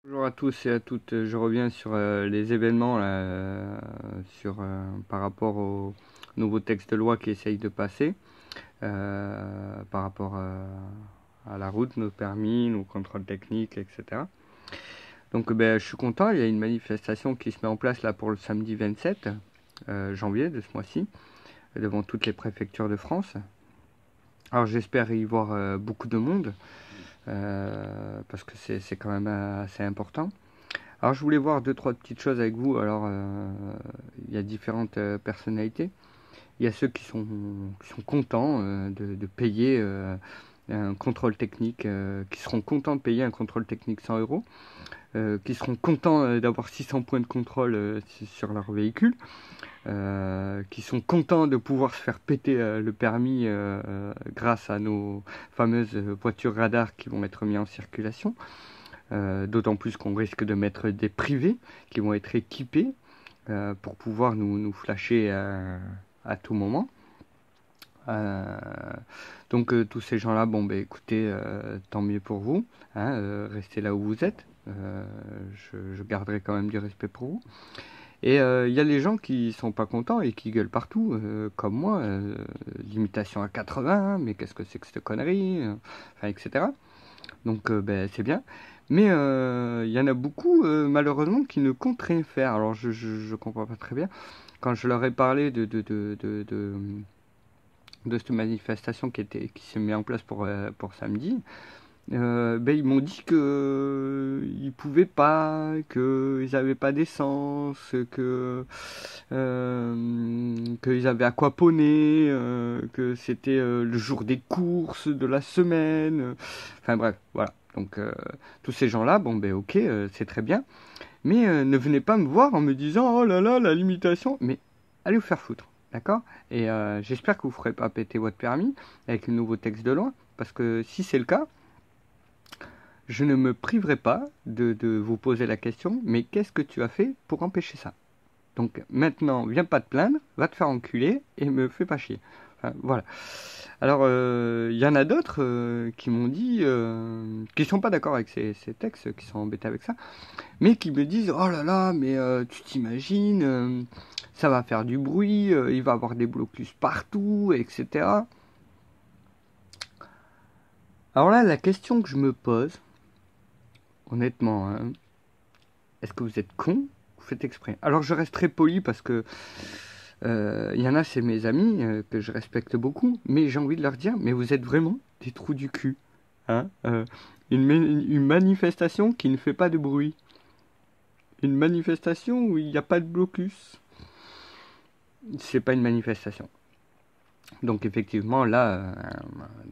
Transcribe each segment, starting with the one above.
Bonjour à tous et à toutes, je reviens sur les événements là, par rapport au nouveau texte de loi qui essaye de passer, par rapport à la route, nos permis, nos contrôles techniques, etc. Donc je suis content, il y a une manifestation qui se met en place là pour le samedi 27 janvier de ce mois-ci, devant toutes les préfectures de France. Alors j'espère y voir beaucoup de monde, parce que c'est quand même assez important. Alors je voulais voir deux trois petites choses avec vous. Alors il y a différentes personnalités. Il y a ceux qui sont contents de payer un contrôle technique, qui seront contents de payer un contrôle technique 100 euros, qui seront contents d'avoir 600 points de contrôle sur leur véhicule, qui sont contents de pouvoir se faire péter le permis grâce à nos fameuses voitures radars qui vont être mises en circulation. D'autant plus qu'on risque de mettre des privés qui vont être équipés pour pouvoir nous flasher à tout moment. Donc tous ces gens-là, bon écoutez, tant mieux pour vous, hein, restez là où vous êtes. Je garderai quand même du respect pour vous. Et il y a les gens qui sont pas contents et qui gueulent partout, comme moi, limitation à 80, mais qu'est-ce que c'est que cette connerie, enfin, etc. Donc c'est bien. Mais il y en a beaucoup, malheureusement, qui ne comptent rien faire. Alors je comprends pas très bien. Quand je leur ai parlé de cette manifestation qui s'est mise en place pour samedi, ils m'ont dit que ils pouvaient pas, qu'ils n'avaient pas d'essence, qu'ils avaient aquaponé, que c'était le jour des courses de la semaine. Enfin bref, voilà. Donc tous ces gens-là, ok, c'est très bien, mais ne venez pas me voir en me disant oh là là la limitation, mais allez vous faire foutre, d'accord? Et j'espère que vous ne ferez pas péter votre permis avec le nouveau texte de loi, parce que si c'est le cas, je ne me priverai pas de vous poser la question, mais qu'est-ce que tu as fait pour empêcher ça? Donc maintenant, viens pas te plaindre, va te faire enculer et me fais pas chier. Enfin, voilà. Alors, il y en a d'autres qui m'ont dit, qui sont pas d'accord avec ces textes, qui sont embêtés avec ça, mais qui me disent, oh là là, mais tu t'imagines, ça va faire du bruit, il va y avoir des blocus partout, etc. Alors là, la question que je me pose, honnêtement, hein, est-ce que vous êtes con? Vous faites exprès. Alors je reste très poli parce que il y en a, c'est mes amis que je respecte beaucoup, mais j'ai envie de leur dire, mais vous êtes vraiment des trous du cul, hein. Une manifestation qui ne fait pas de bruit, une manifestation où il n'y a pas de blocus, c'est pas une manifestation. Donc effectivement, là,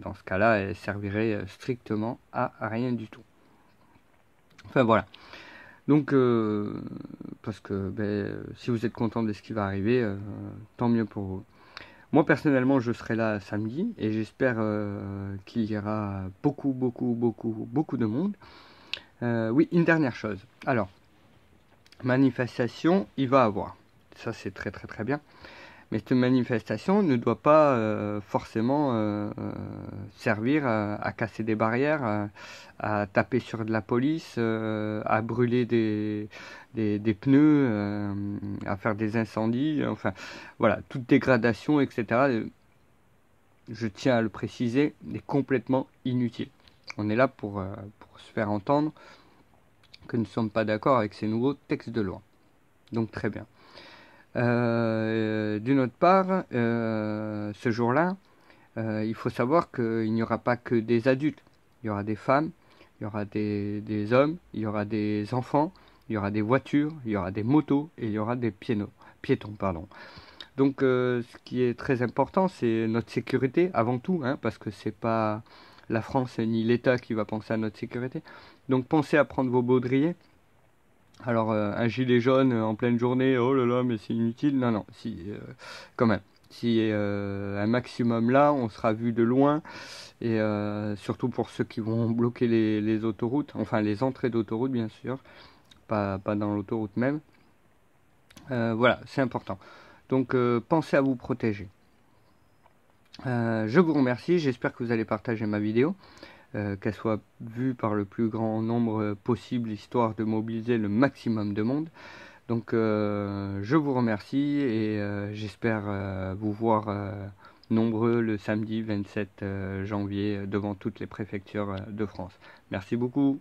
dans ce cas-là, elle servirait strictement à rien du tout. Enfin voilà. Donc, parce que si vous êtes content de ce qui va arriver, tant mieux pour vous. Moi personnellement, je serai là samedi et j'espère qu'il y aura beaucoup, beaucoup, beaucoup, beaucoup de monde. Oui, une dernière chose. Alors, manifestation, il va avoir. Ça, c'est très, très, très bien. Mais cette manifestation ne doit pas forcément servir à casser des barrières, à taper sur de la police, à brûler des pneus, à faire des incendies, enfin voilà, toute dégradation, etc. Je tiens à le préciser, est complètement inutile. On est là pour se faire entendre que nous ne sommes pas d'accord avec ces nouveaux textes de loi. Donc très bien. D'une autre part, ce jour-là, il faut savoir qu'il n'y aura pas que des adultes. Il y aura des femmes, il y aura des hommes, il y aura des enfants, il y aura des voitures, il y aura des motos et il y aura des piétons. Pardon. Donc ce qui est très important, c'est notre sécurité avant tout, hein, parce que c'est pas la France ni l'État qui va penser à notre sécurité. Donc pensez à prendre vos baudriers. Alors, un gilet jaune en pleine journée, oh là là, mais c'est inutile. Non, non, si, quand même. Si un maximum là, on sera vu de loin. Et surtout pour ceux qui vont bloquer les autoroutes, enfin les entrées d'autoroute, bien sûr, pas dans l'autoroute même. Voilà, c'est important. Donc, pensez à vous protéger. Je vous remercie, j'espère que vous allez partager ma vidéo. qu'elle soit vue par le plus grand nombre possible, histoire de mobiliser le maximum de monde. Donc je vous remercie et j'espère vous voir nombreux le samedi 27 janvier devant toutes les préfectures de France. Merci beaucoup.